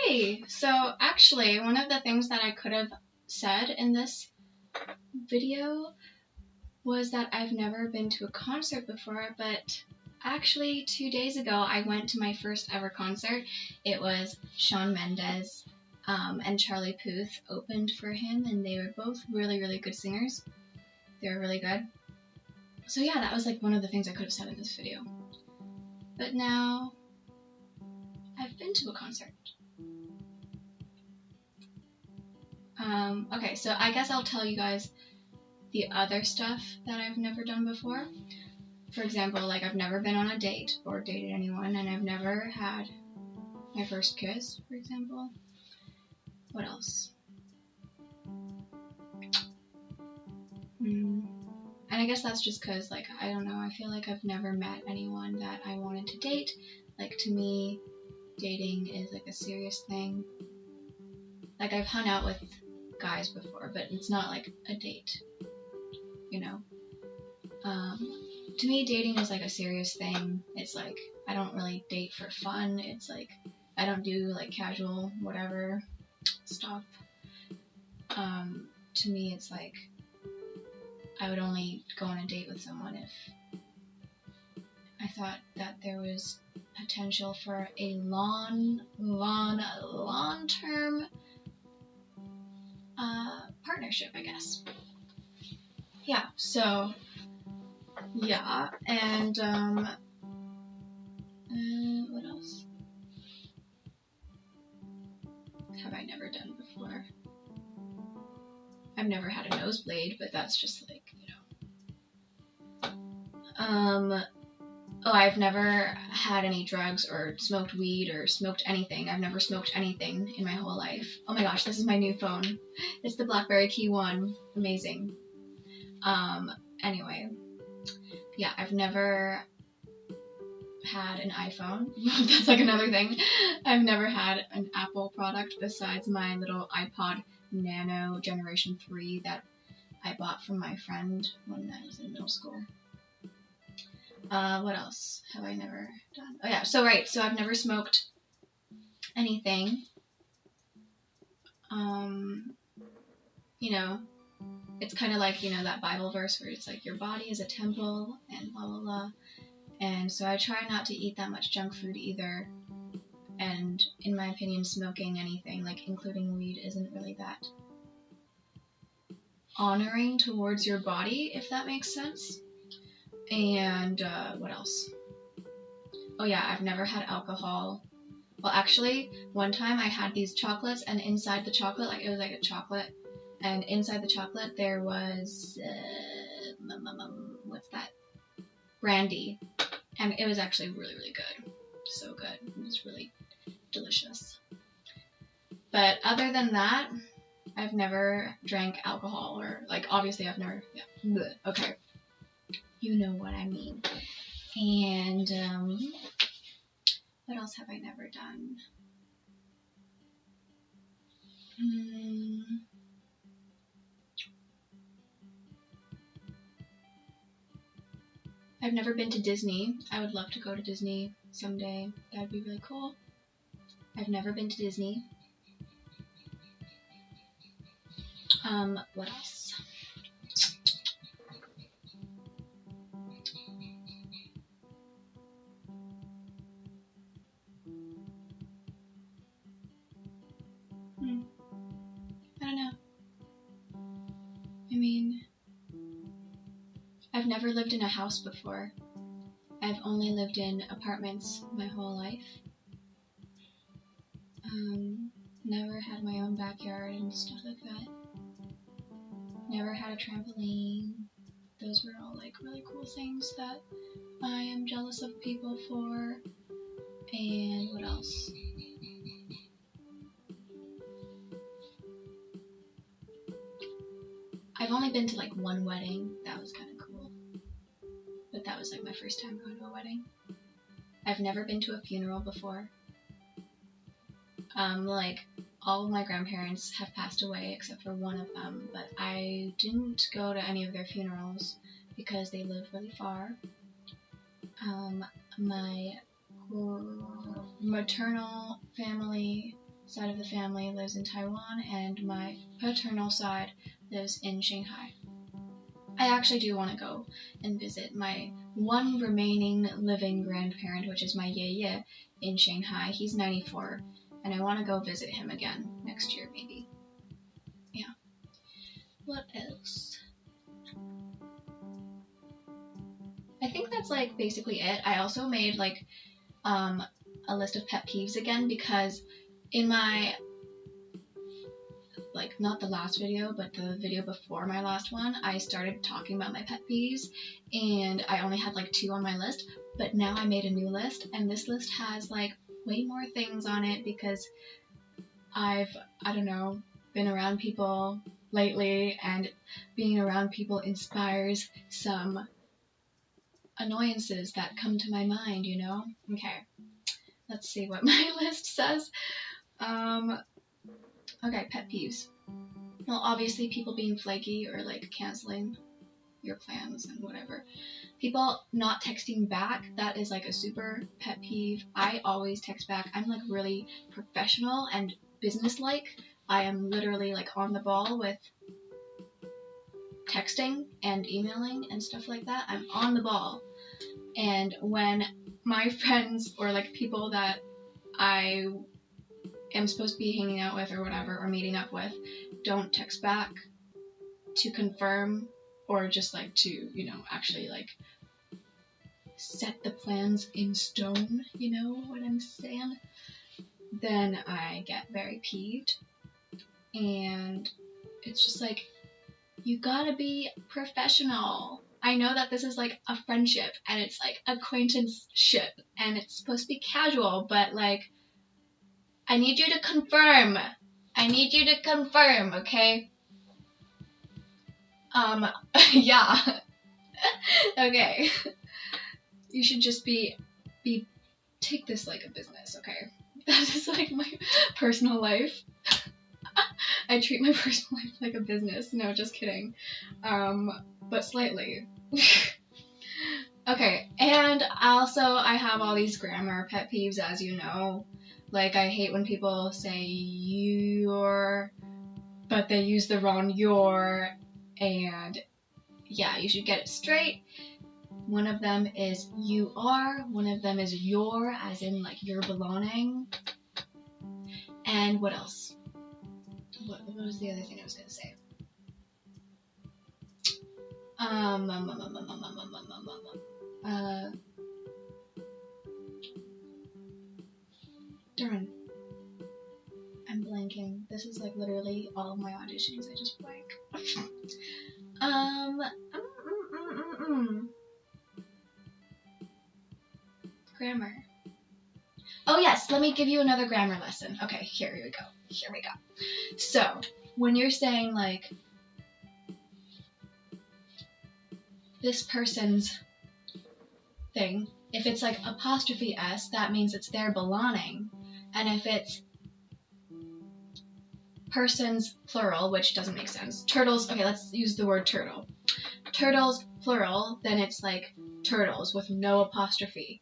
Okay, so actually one of the things that I could have said in this video was that I've never been to a concert before, but actually 2 days ago I went to my first ever concert. It was Shawn Mendes and Charlie Puth opened for him, and they were both really, really good singers. They were really good. So yeah, that was like one of the things I could have said in this video. But now I've been to a concert. Okay, so I guess I'll tell you guys the other stuff that I've never done before. For example, like I've never been on a date or dated anyone, and I've never had my first kiss, for example. What else? And I guess that's just because, like, I don't know, I feel like I've never met anyone that I wanted to date. Like, to me, dating is like a serious thing. Like, I've hung out with guys before, but it's not like a date, you know? To me, dating is like a serious thing. It's like, I don't really date for fun. It's like, I don't do like casual whatever stuff. To me, it's like, I would only go on a date with someone if I thought that there was potential for a long-term partnership, I guess. Yeah, so, yeah, and, what else have I never done before? I've never had a nosebleed, but that's just like, you know. Oh, I've never had any drugs or smoked weed or smoked anything. I've never smoked anything in my whole life. Oh my gosh, this is my new phone. It's the BlackBerry Key 1. Amazing. Anyway. Yeah, I've never had an iPhone. That's like another thing. I've never had an Apple product besides my little iPod Nano Generation 3 that I bought from my friend when I was in middle school. What else have I never done? Oh yeah, so I've never smoked anything. You know, it's kind of like, you know, that Bible verse where it's like your body is a temple and blah blah blah. And so I try not to eat that much junk food either. And in my opinion, smoking anything, like including weed, isn't really that honoring towards your body, if that makes sense. And what else? Oh yeah, I've never had alcohol. Well, actually, one time I had these chocolates, and inside the chocolate, like it was like a chocolate, and inside the chocolate there was what's that? Brandy, and it was actually really, really good. So good. It was really delicious. But other than that, I've never drank alcohol, or like obviously I've never. Yeah. Blech. Okay. You know what I mean. And what else have I never done? I've never been to Disney. I would love to go to Disney someday. That would be really cool. I've never been to Disney. What else? I don't know. I mean, I've never lived in a house before. I've only lived in apartments my whole life. Never had my own backyard and stuff like that. Never had a trampoline. Those were all like really cool things that I am jealous of people for. And what else? I've only been to like one wedding. That was kind of cool. But that was like my first time going to a wedding. I've never been to a funeral before. Like all of my grandparents have passed away except for one of them, but I didn't go to any of their funerals because they live really far. My maternal family side of the family lives in Taiwan, and my paternal side lives in Shanghai. I actually do want to go and visit my one remaining living grandparent, which is my yeye in Shanghai. He's 94, and I want to go visit him again next year, maybe. Yeah. What else? I think that's like basically it. I also made like a list of pet peeves again, because in my, like, not the last video, but the video before my last one, I started talking about my pet peeves, and I only had like 2 on my list, but now I made a new list, and this list has like way more things on it, because I don't know, been around people lately, and being around people inspires some annoyances that come to my mind, you know? Okay, let's see what my list says. Okay, pet peeves. Well, obviously people being flaky or like canceling your plans and whatever. People not texting back, that is like a super pet peeve. I always text back. I'm like really professional and businesslike. I am literally like on the ball with texting and emailing and stuff like that. I'm on the ball. And when my friends or like people that I am supposed to be hanging out with or whatever, or meeting up with, don't text back to confirm, or just like to, you know, actually like set the plans in stone, you know what I'm saying, then I get very peeved. And it's just like, you gotta be professional. I know that this is like a friendship and it's like acquaintanceship and it's supposed to be casual, but like, I need you to confirm. I need you to confirm, okay? Yeah. Okay. You should just be take this like a business, okay? That is like my personal life. I treat my personal life like a business. No, just kidding. But slightly. Okay, and also I have all these grammar pet peeves, as you know. Like, I hate when people say your, but they use the wrong your, and yeah, you should get it straight. One of them is you are, one of them is your, as in like you're belonging. And what else? What was the other thing I was gonna say? Darn. I'm blanking. This is like literally all of my auditions. I just blank. Grammar. Oh yes, let me give you another grammar lesson. Okay, here we go. Here we go. So, when you're saying like, this person's thing, if it's like apostrophe S, that means it's their belonging. And if it's persons plural, which doesn't make sense. Turtles, okay, let's use the word turtle. Turtles plural, then it's like turtles with no apostrophe.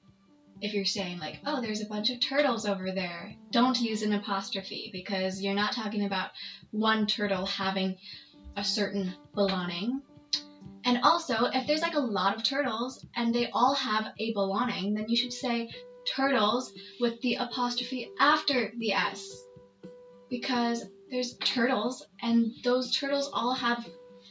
If you're saying like, oh, there's a bunch of turtles over there, don't use an apostrophe, because you're not talking about one turtle having a certain belonging. And also, if there's like a lot of turtles and they all have a belonging, then you should say turtles with the apostrophe after the S. Because there's turtles, and those turtles all have,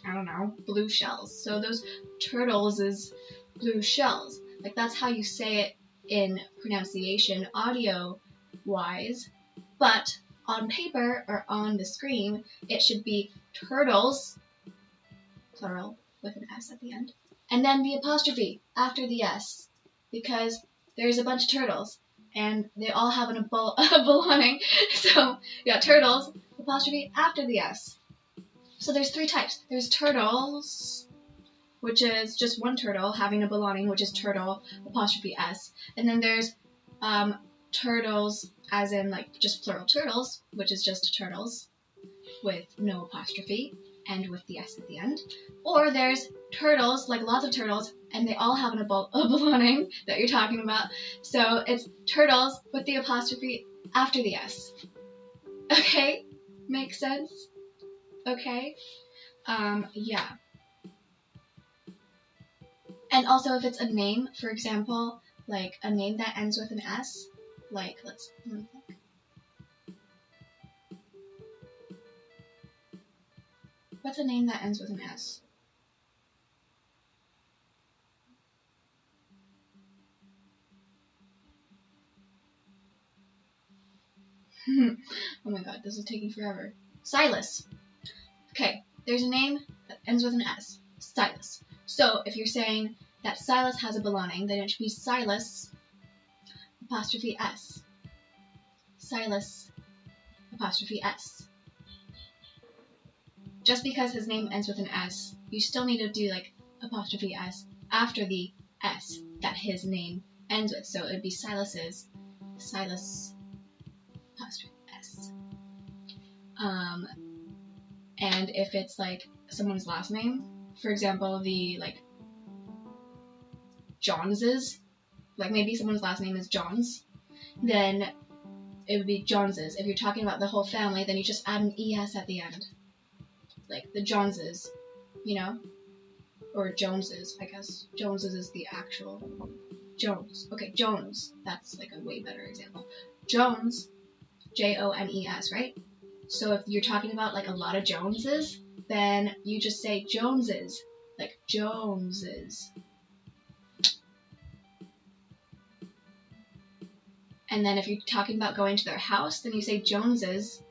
I don't know, blue shells. So those turtles is blue shells. Like, that's how you say it in pronunciation, audio-wise. But on paper, or on the screen, it should be turtles, plural, with an S at the end, and then the apostrophe after the S, because there's a bunch of turtles, and they all have a belonging. So, yeah, turtles, apostrophe after the S. So there's 3 types. There's turtles, which is just one turtle having a belonging, which is turtle, apostrophe S. And then there's turtles, as in like just plural turtles, which is just turtles with no apostrophe and with the S at the end. Or there's turtles, like lots of turtles, and they all have a belonging that you're talking about. So it's turtles with the apostrophe after the S. Okay? Makes sense? Okay? Yeah. And also if it's a name, for example, like a name that ends with an S, like, let me think. What's a name that ends with an S? Oh my god, this is taking forever. Silas. Okay, there's a name that ends with an S. Silas. So if you're saying that Silas has a belonging, then it should be Silas apostrophe S. Silas apostrophe S. Just because his name ends with an S, you still need to do like apostrophe S after the S that his name ends with. So it would be Silas's, Silas apostrophe S. And if it's like someone's last name, for example, the like Joneses, like maybe someone's last name is Johns, then it would be Joneses. If you're talking about the whole family, then you just add an ES at the end. Like the Joneses, you know? Or Joneses, I guess. Joneses is the actual Jones. Okay, Jones. That's like a way better example. Jones, Jones, right? So if you're talking about like a lot of Joneses, then you just say Joneses. Like Joneses. And then if you're talking about going to their house, then you say Joneses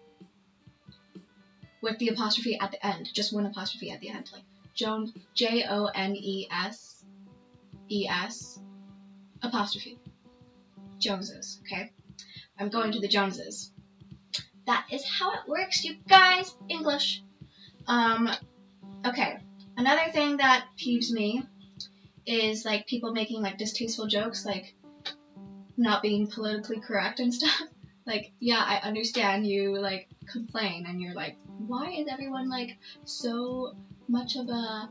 with the apostrophe at the end. Just one apostrophe at the end. Like Jones, Jones, ES, apostrophe. Joneses, okay? I'm going to the Joneses. That is how it works, you guys. English. Okay. Another thing that peeves me is like people making like distasteful jokes, like not being politically correct and stuff. Like, yeah, I understand you like complain and you're like, why is everyone like so much of a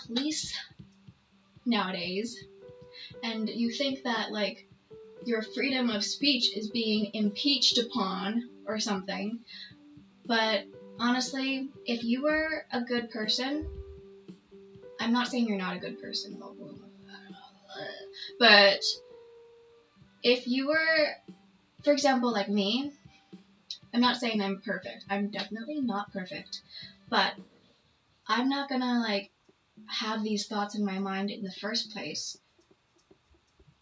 police nowadays? And you think that like your freedom of speech is being impeached upon or something. But honestly, if you were a good person, I'm not saying you're not a good person, but if you were, for example, like me, I'm not saying I'm perfect. I'm definitely not perfect, but I'm not gonna like have these thoughts in my mind in the first place.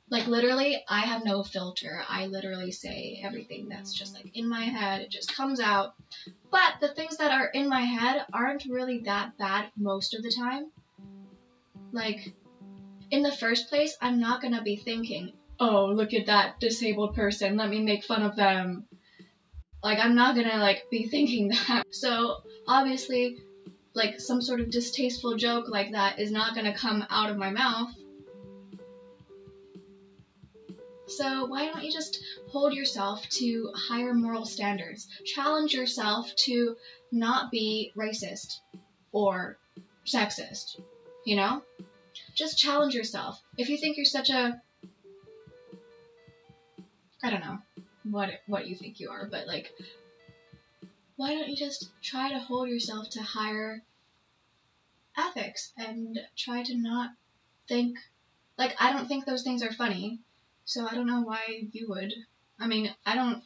Like literally, I have no filter. I literally say everything that's just like in my head. It just comes out. But the things that are in my head aren't really that bad most of the time. Like, in the first place, I'm not gonna be thinking, oh, look at that disabled person, let me make fun of them. Like, I'm not gonna, like, be thinking that. So, obviously, like, some sort of distasteful joke like that is not gonna come out of my mouth. So, why don't you just hold yourself to higher moral standards? Challenge yourself to not be racist or sexist, you know? Just challenge yourself. If you think you're such a, I don't know what you think you are, but like, why don't you just try to hold yourself to higher ethics and try to not think, like, I don't think those things are funny, so I don't know why you would. I mean, I don't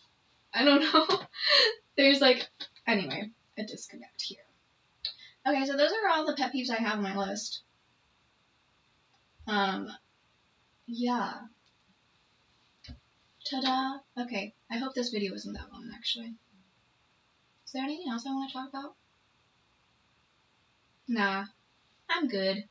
know. There's like, anyway, a disconnect here. Okay, so those are all the pet peeves I have on my list. Yeah. Ta-da! Okay, I hope this video isn't that long, actually. Is there anything else I want to talk about? Nah, I'm good.